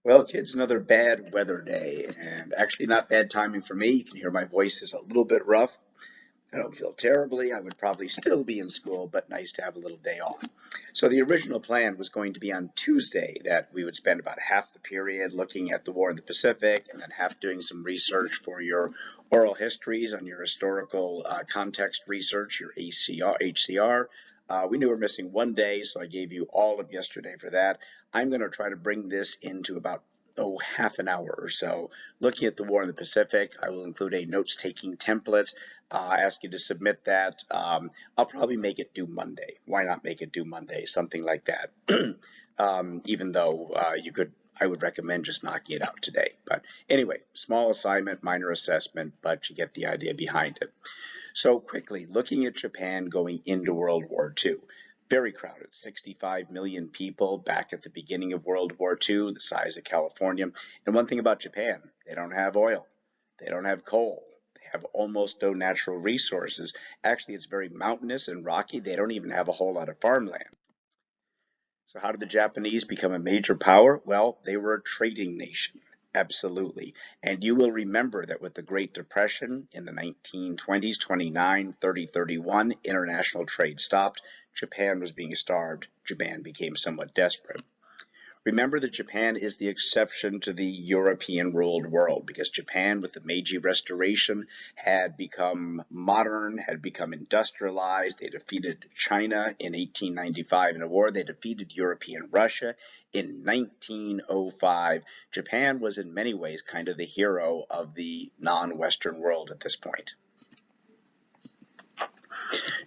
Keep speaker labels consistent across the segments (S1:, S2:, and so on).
S1: Well, kids, another bad weather day, and actually not bad timing for me. You can hear my voice is a little bit rough. I don't feel terribly. I would probably still be in school, but nice to have a little day off. So the original plan was going to be on Tuesday that we would spend about half the period looking at the war in the Pacific and then half doing some research for your oral histories on your historical context research, your HCR. We knew we were missing one day, so I gave you all of yesterday for that. I'm going to try to bring this into about half an hour or so. Looking at the war in the Pacific, I will include a notes-taking template. Ask you to submit that. I'll probably make it due Monday. Why not make it due Monday? Something like that. Even though I would recommend just knocking it out today. But anyway, small assignment, minor assessment, but you get the idea behind it. So quickly, looking at Japan going into World War II. Very crowded, 65 million people back at the beginning of World War II, the size of California. And one thing about Japan, they don't have oil, they don't have coal, they have almost no natural resources. Actually, it's very mountainous and rocky. They don't even have a whole lot of farmland. So how did the Japanese become a major power? Well, they were a trading nation. Absolutely. And you will remember that with the Great Depression in the 1920s, 29, 30, 31, international trade stopped. Japan was being starved. Japan became somewhat desperate. Remember that Japan is the exception to the European ruled world because Japan, with the Meiji Restoration, had become modern, had become industrialized. They defeated China in 1895 in a war. They defeated European Russia in 1905. Japan was in many ways kind of the hero of the non-Western world at this point.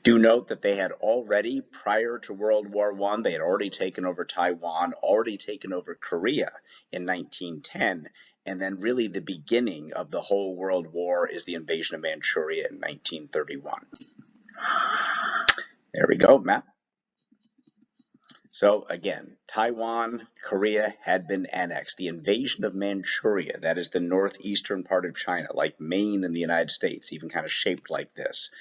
S1: Do note that they had already, prior to World War I, they had already taken over Taiwan, already taken over Korea in 1910, and then really the beginning of the whole World War is the invasion of Manchuria in 1931. There we go, map. So again, Taiwan, Korea had been annexed. The invasion of Manchuria, that is the northeastern part of China, like Maine in the United States, even kind of shaped like this.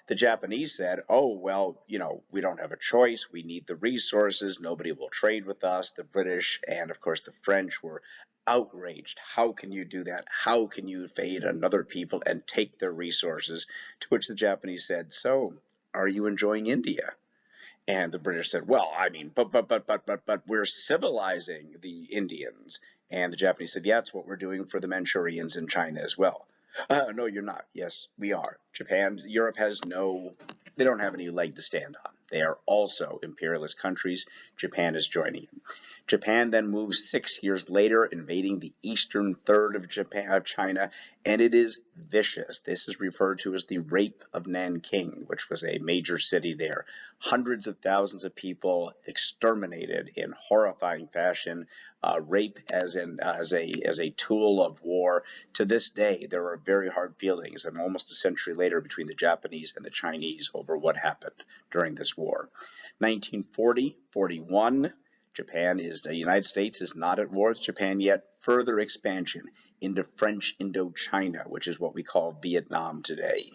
S1: The Japanese said, oh, well, we don't have a choice. We need the resources. Nobody will trade with us. The British and, of course, the French were outraged. How can you do that? How can you invade another people and take their resources? To which the Japanese said, so are you enjoying India? And the British said, well, I mean, but we're civilizing the Indians. And the Japanese said, yeah, it's what we're doing for the Manchurians in China as well. No, you're not. Yes, we are. Europe they don't have any leg to stand on. They are also imperialist countries. Japan is joining them. Japan then moves 6 years later, invading the eastern third of China, and it is vicious. This is referred to as the Rape of Nanking, which was a major city there. Hundreds of thousands of people exterminated in horrifying fashion. Rape as a tool of war. To this day, there are very hard feelings, and almost a century later, between the Japanese and the Chinese over what happened during this war. 1940-41. The United States is not at war with Japan yet. Further expansion into French Indochina, which is what we call Vietnam today.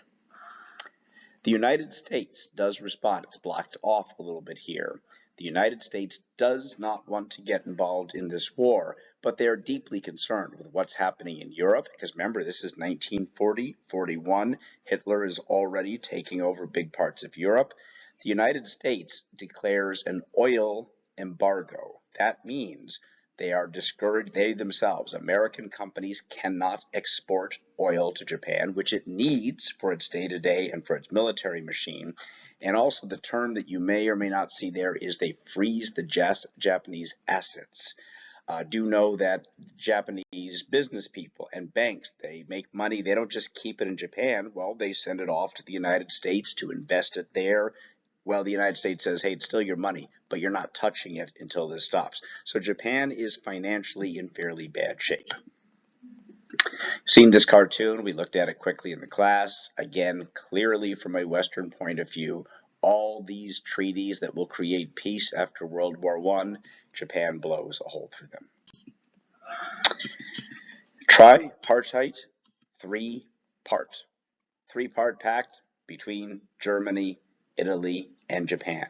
S1: The United States does respond. It's blocked off a little bit here. The United States does not want to get involved in this war, but they are deeply concerned with what's happening in Europe, because remember, this is 1940-41. Hitler is already taking over big parts of Europe. The United States declares an oil embargo. That means they are discouraged, they themselves, American companies cannot export oil to Japan, which it needs for its day-to-day and for its military machine. And also the term that you may or may not see there is they freeze the Japanese assets. Do know that Japanese business people and banks, they make money. They don't just keep it in Japan. Well, they send it off to the United States to invest it there. Well, the United States says, hey, it's still your money, but you're not touching it until this stops. So Japan is financially in fairly bad shape. Seen this cartoon, we looked at it quickly in the class. Again, clearly from a Western point of view, all these treaties that will create peace after World War I, Japan blows a hole through them. Tripartite, three-part pact between Germany, Italy, and Japan.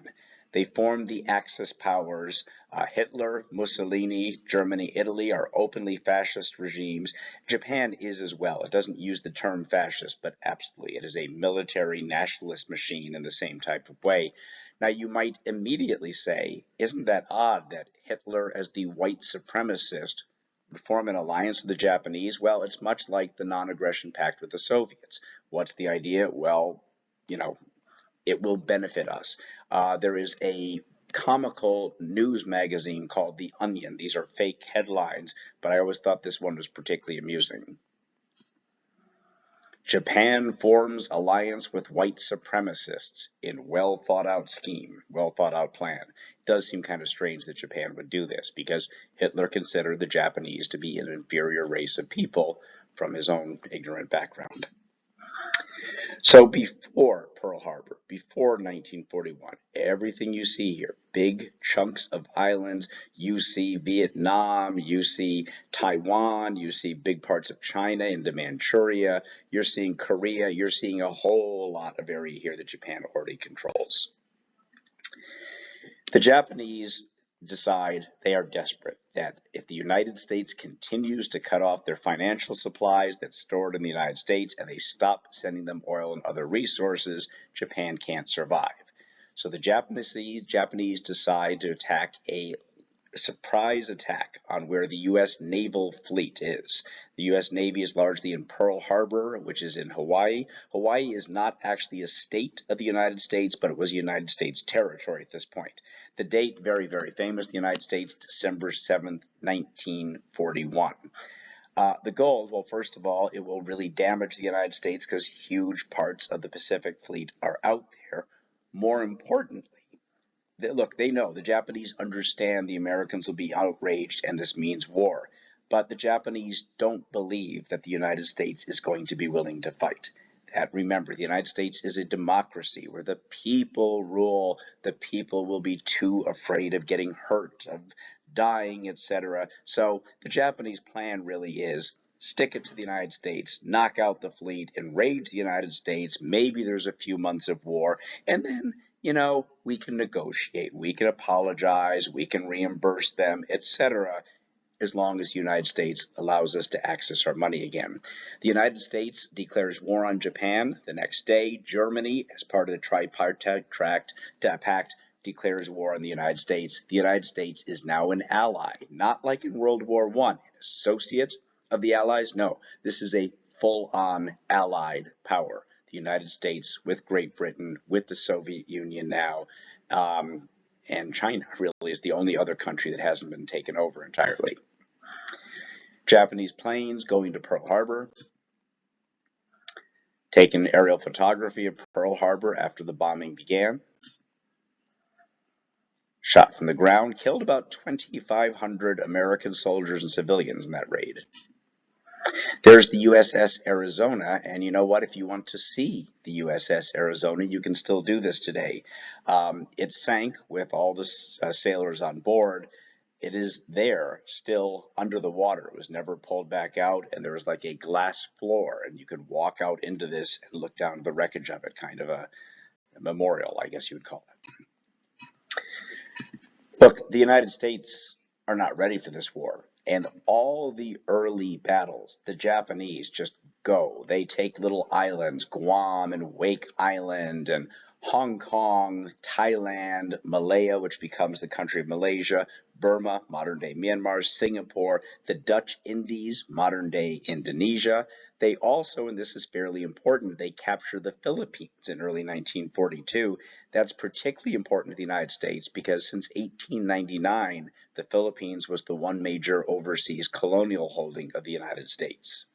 S1: They formed the Axis powers. Hitler, Mussolini, Germany, Italy are openly fascist regimes. Japan is as well. It doesn't use the term fascist, but absolutely, it is a military nationalist machine in the same type of way. Now, you might immediately say, isn't that odd that Hitler, as the white supremacist, would form an alliance with the Japanese? Well, it's much like the non-aggression pact with the Soviets. What's the idea? Well, it will benefit us. There is a comical news magazine called The Onion. These are fake headlines, but I always thought this one was particularly amusing. Japan forms alliance with white supremacists in well thought out scheme, well thought out plan. It does seem kind of strange that Japan would do this because Hitler considered the Japanese to be an inferior race of people from his own ignorant background. So before Pearl Harbor, before 1941, everything you see here, big chunks of islands, you see Vietnam, you see Taiwan, you see big parts of China into Manchuria, you're seeing Korea, you're seeing a whole lot of area here that Japan already controls. The Japanese decide they are desperate, that if the United States continues to cut off their financial supplies that's stored in the United States and they stop sending them oil and other resources, Japan can't survive. So the Japanese decide to attack a surprise attack on where the U.S. naval fleet is. The U.S. Navy is largely in Pearl Harbor, which is in Hawaii. Hawaii is not actually a state of the United States, but it was a United States territory at this point. The date, very, very famous, the United States, December 7th, 1941. The goal, well, first of all, it will really damage the United States because huge parts of the Pacific Fleet are out there. More importantly, look, they know, the Japanese understand the Americans will be outraged and this means war. But the Japanese don't believe that the United States is going to be willing to fight. That, remember, the United States is a democracy where the people rule. The people will be too afraid of getting hurt, of dying, etc. So the Japanese plan really is stick it to the United States, knock out the fleet, enrage the United States. Maybe there's a few months of war, and then we can negotiate, we can apologize, we can reimburse them, etc., as long as the United States allows us to access our money again. The United States declares war on Japan. The next day, Germany, as part of the Tripartite Pact, declares war on the United States. The United States is now an ally, not like in World War I, an associate of the Allies. No, this is a full-on allied power. The United States with Great Britain, with the Soviet Union now, and China really is the only other country that hasn't been taken over entirely. Japanese planes going to Pearl Harbor, taken aerial photography of Pearl Harbor after the bombing began, shot from the ground, killed about 2,500 American soldiers and civilians in that raid. There's the USS Arizona, and you know what? If you want to see the USS Arizona, you can still do this today. It sank with all the sailors on board. It is there, still under the water. It was never pulled back out, and there was like a glass floor, and you could walk out into this and look down the wreckage of it, kind of a memorial, I guess you would call it. Look, the United States are not ready for this war. And all the early battles, the Japanese just go. They take little islands, Guam and Wake Island and Hong Kong, Thailand, Malaya, which becomes the country of Malaysia, Burma, modern-day Myanmar, Singapore, the Dutch Indies, modern-day Indonesia. They also, and this is fairly important, they capture the Philippines in early 1942. That's particularly important to the United States because since 1899, the Philippines was the one major overseas colonial holding of the United States.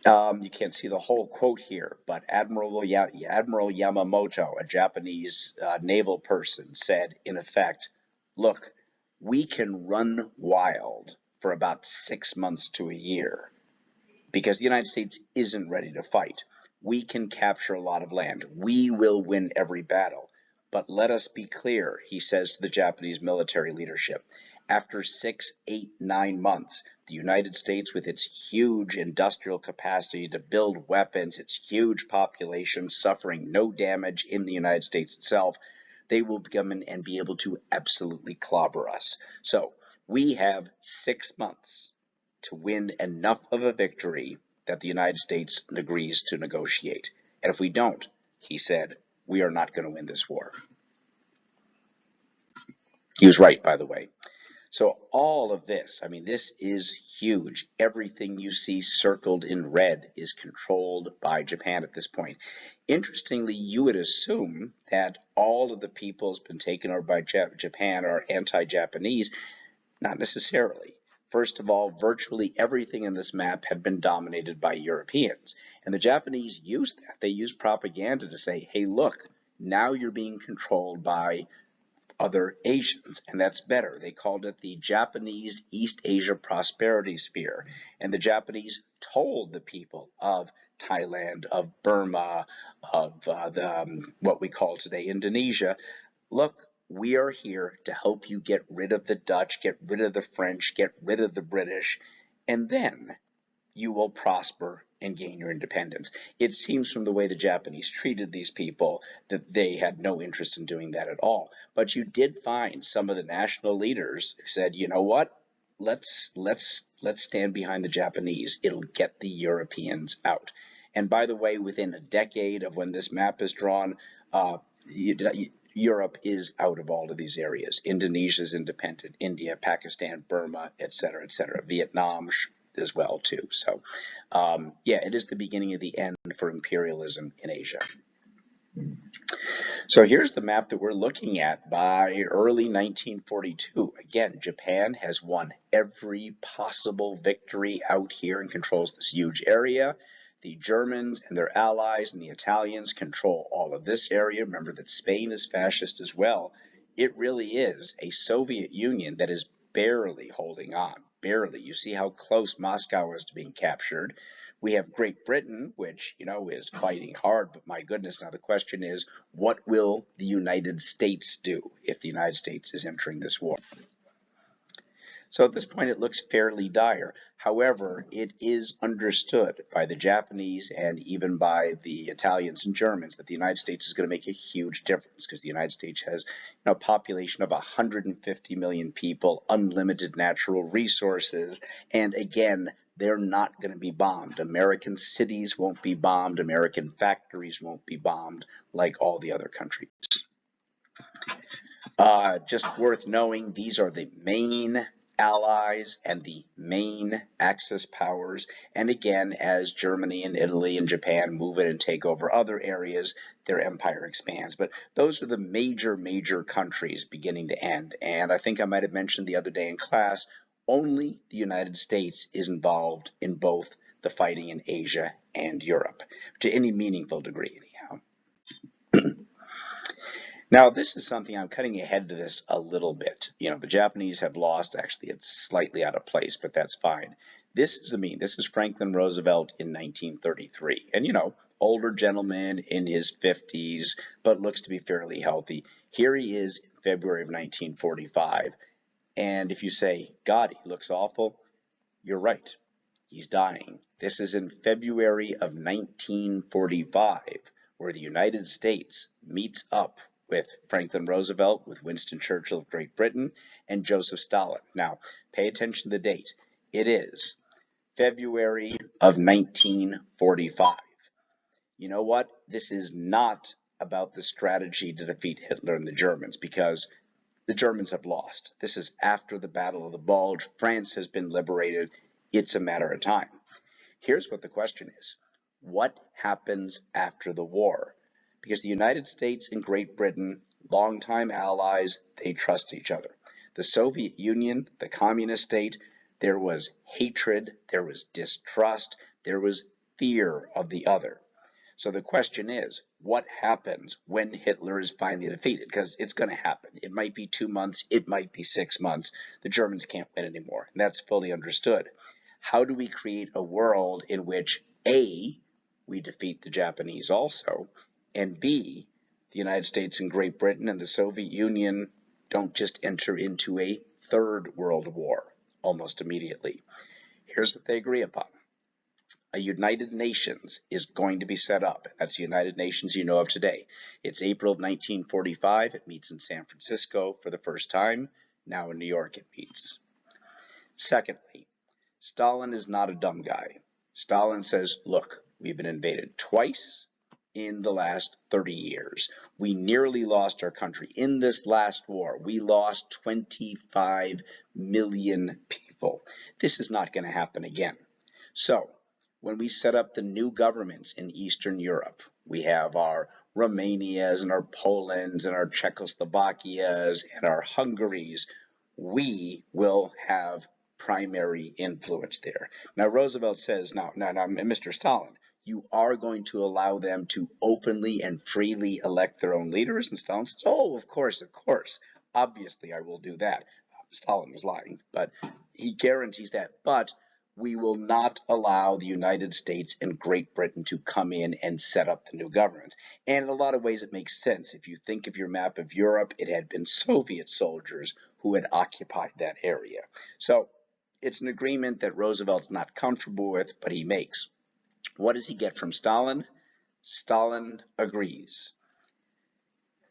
S1: You can't see the whole quote here, but Admiral Yamamoto, a Japanese naval person, said, in effect, look, we can run wild for about 6 months to a year because the United States isn't ready to fight. We can capture a lot of land. We will win every battle. But let us be clear, he says to the Japanese military leadership, After 6, 8, 9 months, the United States, with its huge industrial capacity to build weapons, its huge population suffering no damage in the United States itself, they will come in and be able to absolutely clobber us. So we have 6 months to win enough of a victory that the United States agrees to negotiate. And if we don't, he said, we are not going to win this war. He was right, by the way. So all of this, I mean, this is huge. Everything you see circled in red is controlled by Japan at this point. Interestingly, you would assume that all of the peoples been taken over by Japan are anti-Japanese. Not necessarily. First of all, virtually everything in this map had been dominated by Europeans. And the Japanese used that. They used propaganda to say, hey, look, now you're being controlled by other Asians, and that's better. They called it the Japanese East Asia Prosperity Sphere, and the Japanese told the people of Thailand, of Burma, of what we call today Indonesia, look, we are here to help you get rid of the Dutch, get rid of the French, get rid of the British, and then you will prosper and gain your independence. It seems from the way the Japanese treated these people that they had no interest in doing that at all. But you did find some of the national leaders who said, you know what, let's stand behind the Japanese. It'll get the Europeans out. And by the way, within a decade of when this map is drawn, Europe is out of all of these areas. Indonesia is independent, India, Pakistan, Burma, etc., Vietnam as well too. So yeah, it is the beginning of the end for imperialism in Asia. So here's the map that we're looking at by early 1942. Again, Japan has won every possible victory out here and controls this huge area. The Germans and their allies and the Italians control all of this area. Remember that Spain is fascist as well. It really is a Soviet Union that is barely holding on. Barely. You see how close Moscow is to being captured. We have Great Britain, which, you know, is fighting hard, but my goodness, now the question is, what will the United States do if the United States is entering this war? So at this point, it looks fairly dire. However, it is understood by the Japanese and even by the Italians and Germans that the United States is going to make a huge difference because the United States has a population of 150 million people, unlimited natural resources, and again, they're not going to be bombed. American cities won't be bombed. American factories won't be bombed like all the other countries. Just worth knowing, these are the main allies and the main Axis powers. And again, as Germany and Italy and Japan move in and take over other areas, their empire expands. But those are the major countries beginning to end. And I think I might have mentioned the other day in class, only the United States is involved in both the fighting in Asia and Europe, to any meaningful degree anyhow. Now, this is something I'm cutting ahead to this a little bit. You know, the Japanese have lost. Actually, it's slightly out of place, but that's fine. This is Franklin Roosevelt in 1933. And, you know, older gentleman in his 50s, but looks to be fairly healthy. Here he is in February of 1945. And if you say, God, he looks awful, you're right. He's dying. This is in February of 1945, where the United States meets up with Franklin Roosevelt, with Winston Churchill of Great Britain, and Joseph Stalin. Now, pay attention to the date. It is February of 1945. You know what? This is not about the strategy to defeat Hitler and the Germans, because the Germans have lost. This is after the Battle of the Bulge. France has been liberated. It's a matter of time. Here's what the question is. What happens after the war? Because the United States and Great Britain, longtime allies, they trust each other. The Soviet Union, the communist state, there was hatred, there was distrust, there was fear of the other. So the question is, what happens when Hitler is finally defeated? Because it's going to happen. It might be 2 months, it might be 6 months. The Germans can't win anymore, and that's fully understood. How do we create a world in which A, we defeat the Japanese also, and B, the United States and Great Britain and the Soviet Union don't just enter into a Third World War almost immediately. Here's what they agree upon. A United Nations is going to be set up. That's the United Nations you know of today. It's April of 1945. It meets in San Francisco for the first time. Now in New York it meets. Secondly, Stalin is not a dumb guy. Stalin says, look, we've been invaded twice in the last 30 years. We nearly lost our country. In this last war, we lost 25 million people. This is not going to happen again. So, when we set up the new governments in Eastern Europe, we have our Romanias and our Polands and our Czechoslovakias and our Hungaries, we will have primary influence there. Now, Roosevelt says, no, Mr. Stalin, you are going to allow them to openly and freely elect their own leaders? And Stalin says, oh, of course. Obviously, I will do that. Stalin was lying, but he guarantees that. But we will not allow the United States and Great Britain to come in and set up the new governments. And in a lot of ways, it makes sense. If you think of your map of Europe, it had been Soviet soldiers who had occupied that area. So it's an agreement that Roosevelt's not comfortable with, but he makes. What does he get from Stalin? Stalin agrees.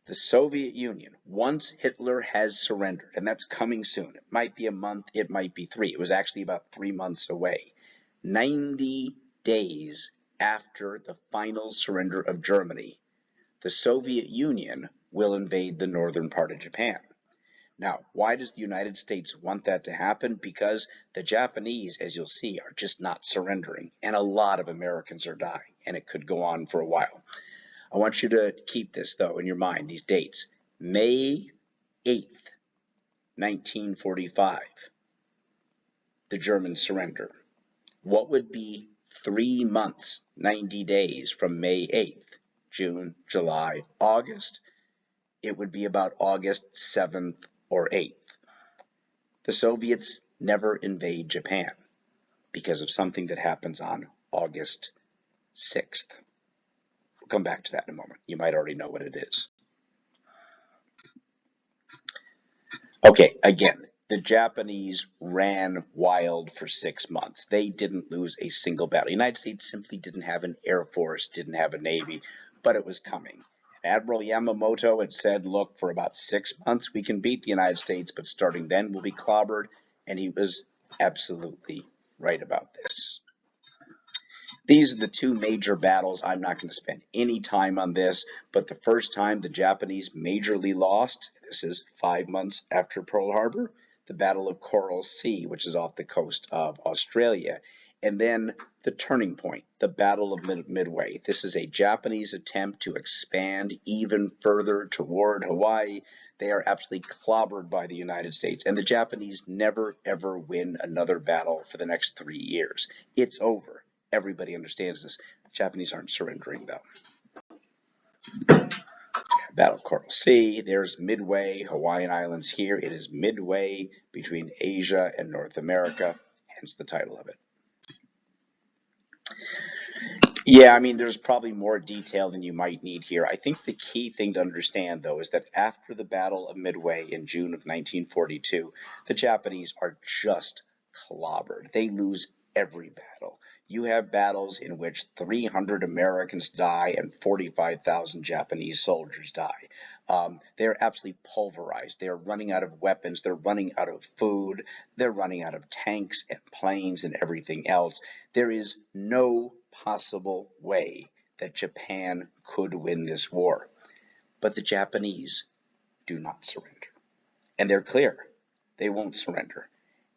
S1: The Soviet Union, once Hitler has surrendered, and that's coming soon. It might be a month, it might be 3. It was actually about 3 months away. 90 days after the final surrender of Germany, the Soviet Union will invade the northern part of Japan. Now, why does the United States want that to happen? Because the Japanese, as you'll see, are just not surrendering, and a lot of Americans are dying, and it could go on for a while. I want you to keep this, though, in your mind, these dates. May 8th, 1945, the Germans surrender. What would be 3 months, 90 days from May 8th? June, July, August? It would be about August 7th or 8th. The Soviets never invade Japan because of something that happens on August 6th. Come back to that in a moment. You might already know what it is. Okay, again, the Japanese ran wild for 6 months. They didn't lose a single battle. The United States simply didn't have an air force, didn't have a navy, but it was coming. Admiral Yamamoto had said, look, for about 6 months we can beat the United States, but starting then we'll be clobbered, and he was absolutely right about this. These are the two major battles. I'm not going to spend any time on this, but the first time the Japanese majorly lost, this is 5 months after Pearl Harbor, the Battle of Coral Sea, which is off the coast of Australia. And then the turning point, the Battle of Midway. This is a Japanese attempt to expand even further toward Hawaii. They are absolutely clobbered by the United States, and the Japanese never, ever win another battle for the next 3 years. It's over. Everybody understands this. The Japanese aren't surrendering, though. Battle of Coral Sea. There's Midway, Hawaiian Islands here. It is midway between Asia and North America, hence the title of it. Yeah, I mean, there's probably more detail than you might need here. I think the key thing to understand, though, is that after the Battle of Midway in June of 1942, the Japanese are just clobbered. They lose every battle. You have battles in which 300 Americans die and 45,000 Japanese soldiers die. They're absolutely pulverized. They're running out of weapons. They're running out of food. They're running out of tanks and planes and everything else. There is no possible way that Japan could win this war. But the Japanese do not surrender. And they're clear. They won't surrender.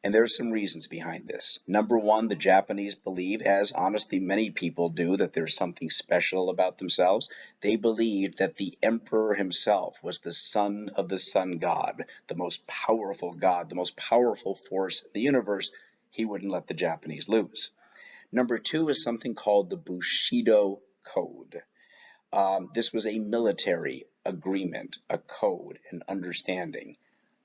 S1: And there are some reasons behind this. Number one, the Japanese believe, as honestly many people do, that there's something special about themselves. They believed that the emperor himself was the son of the sun god, the most powerful god, the most powerful force in the universe. He wouldn't let the Japanese lose. Number two is something called the Bushido Code. This was a military agreement, a code, an understanding.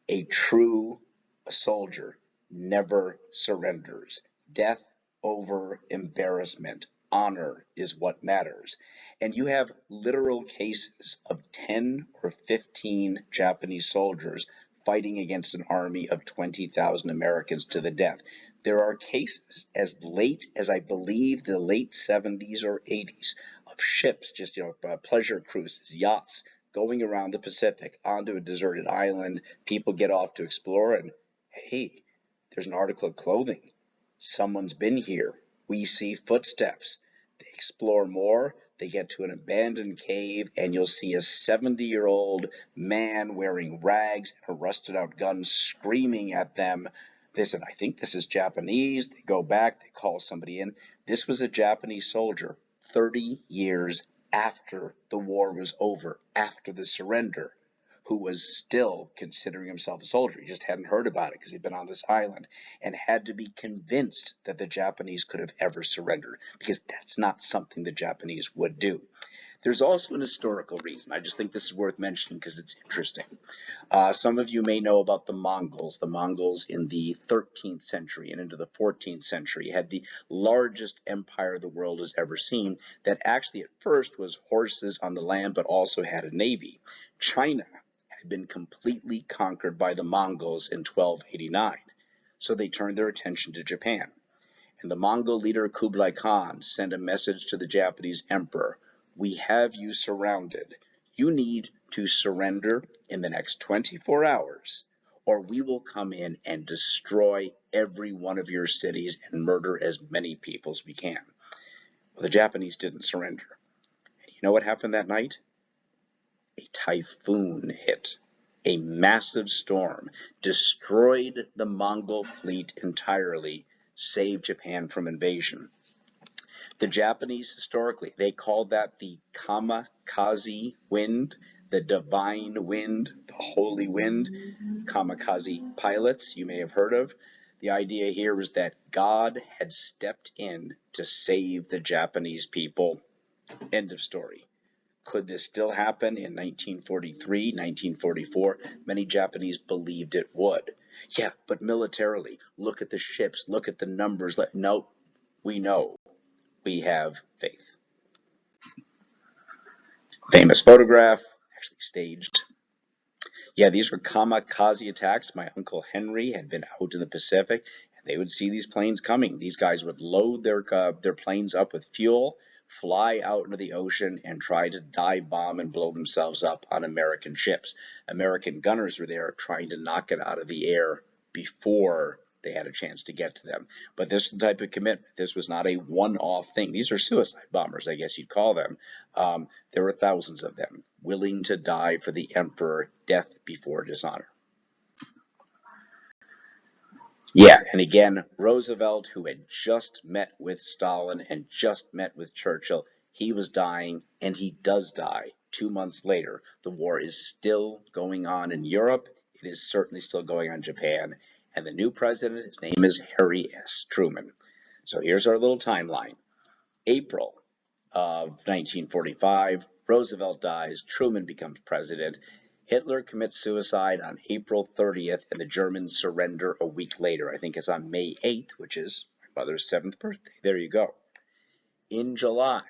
S1: A true soldier never surrenders. Death over embarrassment. Honor is what matters. And you have literal cases of 10 or 15 Japanese soldiers fighting against an army of 20,000 Americans to the death. There are cases as late as I believe the late 70s or 80s of ships, just pleasure cruises, yachts, going around the Pacific onto a deserted island. People get off to explore, and hey, there's an article of clothing. Someone's been here. We see footsteps. They explore more. They get to an abandoned cave, and you'll see a 70-year-old man wearing rags and a rusted out gun screaming at them. They said, I think this is Japanese. They go back, they call somebody in. This was a Japanese soldier 30 years after the war was over, after the surrender, who was still considering himself a soldier. He just hadn't heard about it because he'd been on this island and had to be convinced that the Japanese could have ever surrendered, because that's not something the Japanese would do. There's also an historical reason. I just think this is worth mentioning because it's interesting. Some of you may know about the Mongols. The Mongols in the 13th century and into the 14th century had the largest empire the world has ever seen, that actually at first was horses on the land but also had a navy. China had been completely conquered by the Mongols in 1289, so they turned their attention to Japan. And the Mongol leader Kublai Khan sent a message to the Japanese emperor: we have you surrounded. You need to surrender in the next 24 hours, or we will come in and destroy every one of your cities and murder as many people as we can. Well, the Japanese didn't surrender. And you know what happened that night? A typhoon hit. A massive storm destroyed the Mongol fleet entirely, saved Japan from invasion. The Japanese, historically, they called that the kamikaze wind, the divine wind, the holy wind. Kamikaze pilots, you may have heard of. The idea here was that God had stepped in to save the Japanese people. End of story. Could this still happen in 1943, 1944? Many Japanese believed it would. Yeah, but militarily, look at the ships, look at the numbers. No, we know. We have faith. Famous photograph, actually staged. Yeah, these were kamikaze attacks. My Uncle Henry had been out in the Pacific, and they would see these planes coming. These guys would load their planes up with fuel, fly out into the ocean, and try to dive bomb and blow themselves up on American ships. American gunners were there trying to knock it out of the air before they had a chance to get to them. But this is the type of commitment. This was not a one-off thing. These are suicide bombers, I guess you'd call them. There were thousands of them willing to die for the emperor, death before dishonor. Yeah, and again, Roosevelt, who had just met with Stalin and just met with Churchill, he was dying, and he does die 2 months later. The war is still going on in Europe. It is certainly still going on in Japan. And the new president, his name is Harry S. Truman. So here's our little timeline. April of 1945, Roosevelt dies, Truman becomes president. Hitler commits suicide on April 30th, and the Germans surrender a week later. I think it's on May 8th, which is my mother's 7th birthday. There you go. In July,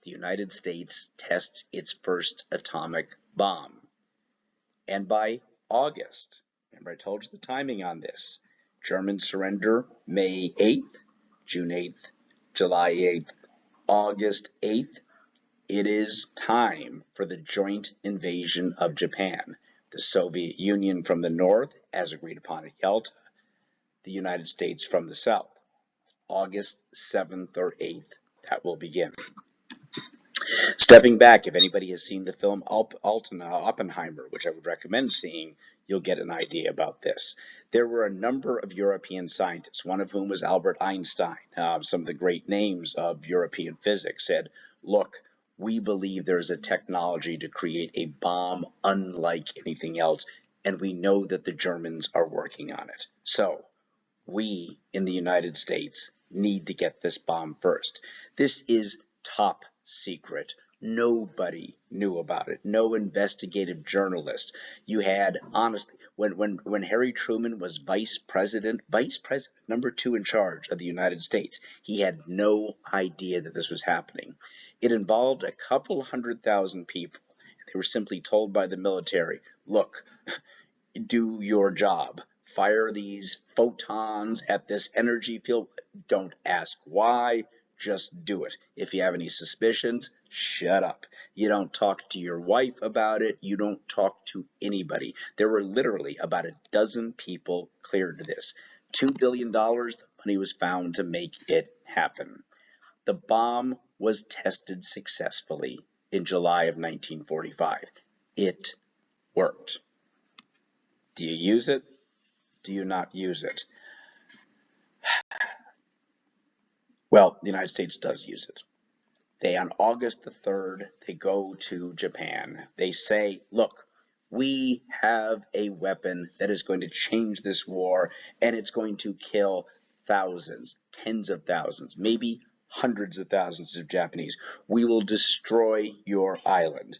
S1: the United States tests its first atomic bomb. And by August, remember I told you the timing on this, Germans surrender May 8th, June 8th, July 8th, August 8th. It is time for the joint invasion of Japan. The Soviet Union from the north, as agreed upon at Yalta, the United States from the south. August 7th or 8th, that will begin. Stepping back, if anybody has seen the film Oppenheimer, which I would recommend seeing, you'll get an idea about this. There were a number of European scientists, one of whom was Albert Einstein. Some of the great names of European physics said, look, we believe there's a technology to create a bomb unlike anything else, and we know that the Germans are working on it. So we in the United States need to get this bomb first. This is top secret. Nobody knew about it. No investigative journalist. You had, honestly, when Harry Truman was vice president number 2 in charge of the United States, he had no idea that this was happening. It involved a couple 100,000 people. They were simply told by the military, look, do your job. Fire these photons at this energy field. Don't ask why, just do it. If you have any suspicions, shut up. You don't talk to your wife about it. You don't talk to anybody. There were literally about a dozen people cleared to this. $2 billion, the money was found to make it happen. The bomb was tested successfully in July of 1945. It worked. Do you use it? Do you not use it? Well, the United States does use it. On August the 3rd, they go to Japan. They say, look, we have a weapon that is going to change this war, and it's going to kill thousands, tens of thousands, maybe hundreds of thousands of Japanese. We will destroy your island.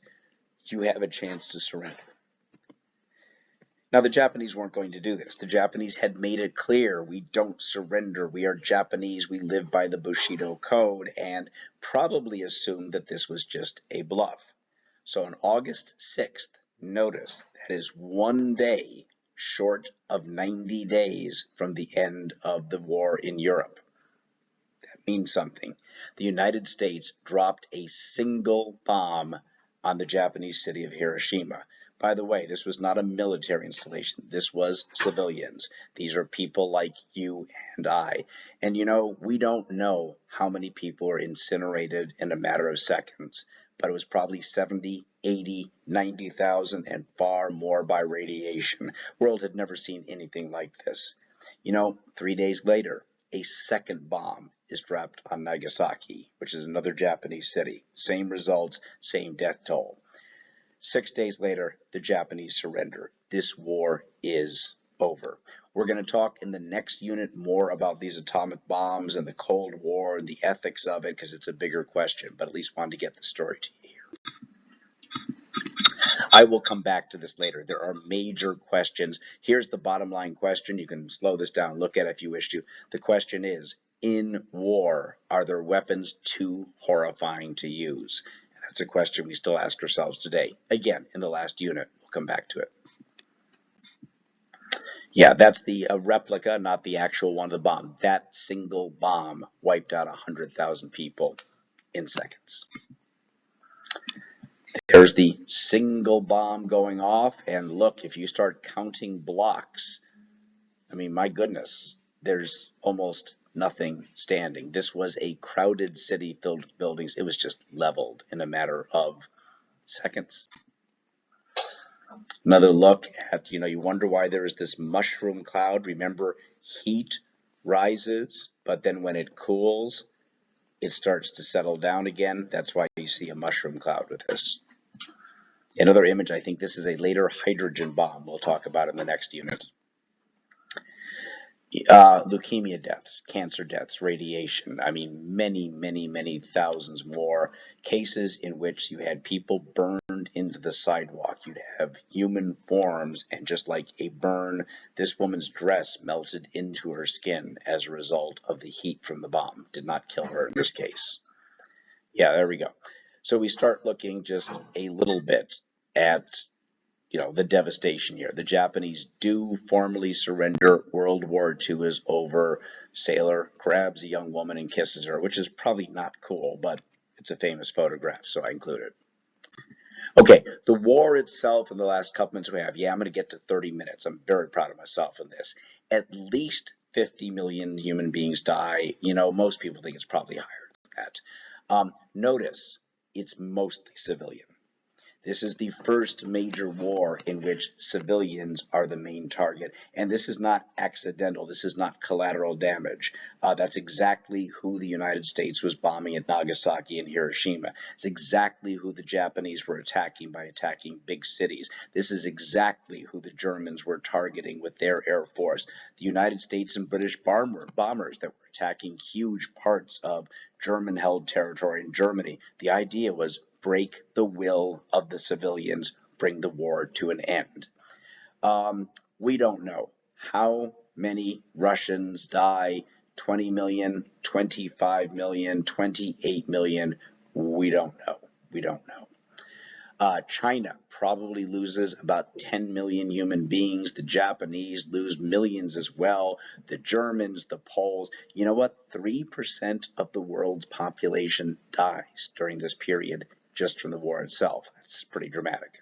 S1: You have a chance to surrender. Now, the Japanese weren't going to do this. The Japanese had made it clear, we don't surrender. We are Japanese. We live by the Bushido Code, and probably assumed that this was just a bluff. So on August 6th, notice that is 1 day short of 90 days from the end of the war in Europe. That means something. The United States dropped a single bomb on the Japanese city of Hiroshima. By the way, this was not a military installation. This was civilians. These are people like you and I. And you know, we don't know how many people are incinerated in a matter of seconds, but it was probably 70, 80, 90,000 and far more by radiation. The world had never seen anything like this. You know, 3 days later, a second bomb is dropped on Nagasaki, which is another Japanese city. Same results, same death toll. 6 days later, the Japanese surrender. This war is over. We're going to talk in the next unit more about these atomic bombs and the Cold War and the ethics of it, because it's a bigger question, but at least wanted to get the story to you here. I will come back to this later. There are major questions. Here's the bottom line question. You can slow this down, look at it if you wish to. The question is, in war, are there weapons too horrifying to use? That's a question we still ask ourselves today. Again, in the last unit, we'll come back to it. Yeah, that's the replica, not the actual one of the bomb. That single bomb wiped out 100,000 people in seconds. There's the single bomb going off, and look, if you start counting blocks, I mean, my goodness, there's almost nothing standing. This was a crowded city filled with buildings. It was just leveled in a matter of seconds. Another look at, you wonder why there is this mushroom cloud. Remember, heat rises, but then when it cools, it starts to settle down again. That's why you see a mushroom cloud with this. Another image, I think this is a later hydrogen bomb we'll talk about in the next unit. Leukemia deaths, cancer deaths, radiation. I mean, many, many, many thousands more cases in which you had people burned into the sidewalk. You'd have human forms, and just like a burn, this woman's dress melted into her skin as a result of the heat from the bomb. Did not kill her in this case. Yeah, there we go. So we start looking just a little bit at the devastation here. The Japanese do formally surrender. World War II is over. Sailor grabs a young woman and kisses her, which is probably not cool, but it's a famous photograph, so I include it. Okay, the war itself in the last couple minutes we have. Yeah, I'm going to get to 30 minutes. I'm very proud of myself in this. At least 50 million human beings die. Most people think it's probably higher than that. Notice it's mostly civilian. This is the first major war in which civilians are the main target. And this is not accidental. This is not collateral damage. That's exactly who the United States was bombing at Nagasaki and Hiroshima. It's exactly who the Japanese were attacking by attacking big cities. This is exactly who the Germans were targeting with their air force. The United States and British bombers that were attacking huge parts of German-held territory in Germany. The idea was break the will of the civilians, bring the war to an end. We don't know how many Russians die, 20 million, 25 million, 28 million. We don't know. We don't know. China probably loses about 10 million human beings. The Japanese lose millions as well. The Germans, the Poles. You know what? 3% of the world's population dies during this period just from the war itself. That's pretty dramatic.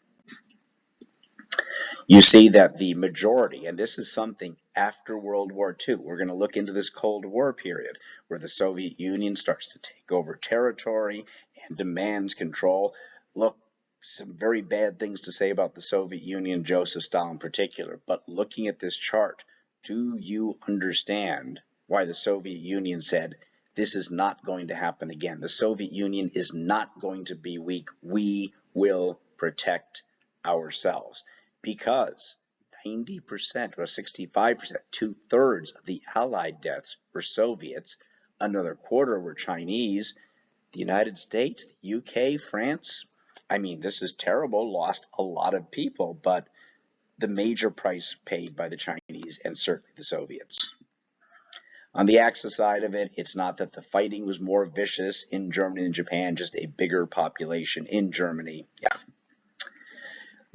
S1: You see that the majority, and this is something after World War II, we're going to look into this Cold War period where the Soviet Union starts to take over territory and demands control. Look, some very bad things to say about the Soviet Union, Joseph Stalin in particular, but looking at this chart, do you understand why the Soviet Union said, this is not going to happen again? The Soviet Union is not going to be weak. We will protect ourselves. Because 90% or 65%, 2/3 of the Allied deaths were Soviets, another quarter were Chinese, the United States, the UK, France. I mean, this is terrible, lost a lot of people, but the major price paid by the Chinese and certainly the Soviets. On the Axis side of it, it's not that the fighting was more vicious in Germany and Japan, just a bigger population in Germany. Yeah.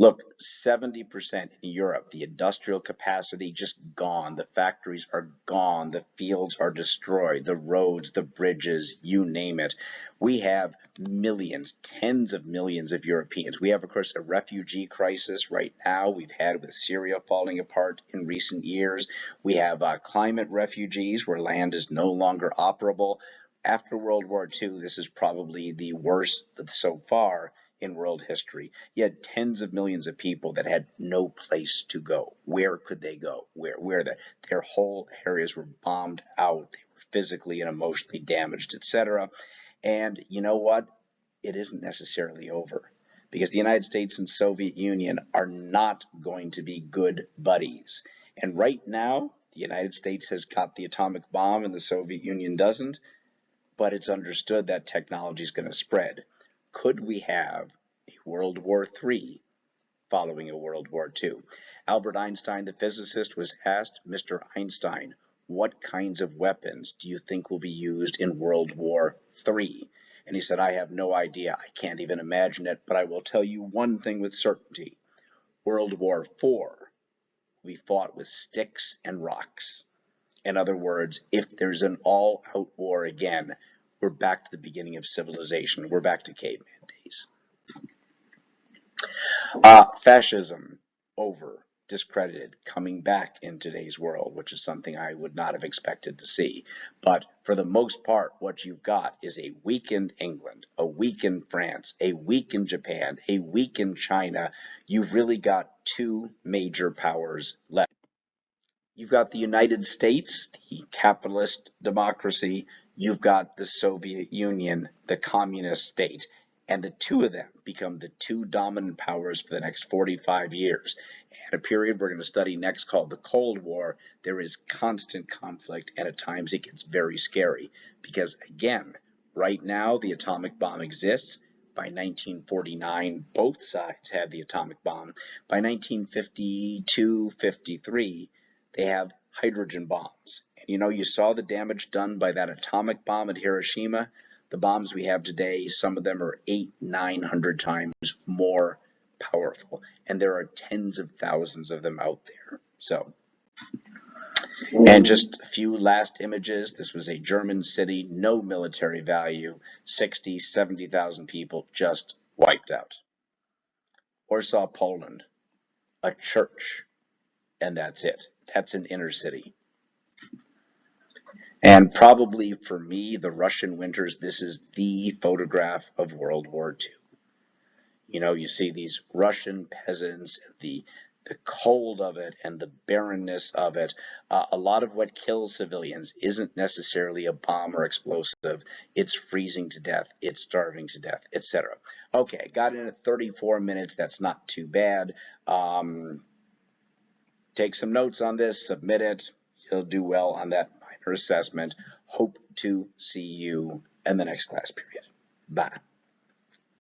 S1: Look, 70% in Europe, the industrial capacity just gone. The factories are gone. The fields are destroyed. The roads, the bridges, you name it. We have millions, tens of millions of Europeans. We have, of course, a refugee crisis right now. We've had with Syria falling apart in recent years. We have climate refugees where land is no longer operable. After World War II, this is probably the worst so far in world history. You had tens of millions of people that had no place to go. Where could they go? Their whole areas were bombed out. They were physically and emotionally damaged, etc. And you know what? It isn't necessarily over, because the United States and Soviet Union are not going to be good buddies. And right now, the United States has got the atomic bomb and the Soviet Union doesn't, but it's understood that technology is going to spread. Could we have a World War III following a World War II? Albert Einstein, the physicist, was asked, Mr. Einstein, what kinds of weapons do you think will be used in World War III? And he said, I have no idea. I can't even imagine it, but I will tell you one thing with certainty. World War IV will be fought with sticks and rocks. In other words, if there's an all-out war again, we're back to the beginning of civilization. We're back to caveman days. Fascism, over, discredited, coming back in today's world, which is something I would not have expected to see. But for the most part, what you've got is a weakened England, a weakened France, a weakened Japan, a weakened China. You've really got two major powers left. You've got the United States, the capitalist democracy. You've got the Soviet Union, the communist state, and the two of them become the two dominant powers for the next 45 years. And a period we're going to study next called the Cold War, there is constant conflict, and at times it gets very scary. Because again, right now the atomic bomb exists. By 1949, both sides had the atomic bomb. By 1952, 53, they have hydrogen bombs. And you saw the damage done by that atomic bomb at Hiroshima. The bombs we have today, some of them are 800-900 times more powerful. And there are tens of thousands of them out there. So, and just a few last images. This was a German city, no military value, 60, 70,000 people just wiped out. Warsaw, Poland, a church, and that's it. That's an inner city. And probably for me, the Russian winters, this is the photograph of World War II. You see these Russian peasants, the cold of it and the barrenness of it. A lot of what kills civilians isn't necessarily a bomb or explosive. It's freezing to death, it's starving to death, etc. Okay, got in at 34 minutes. That's not too bad. Take some notes on this, submit it. You'll do well on that minor assessment. Hope to see you in the next class period. Bye.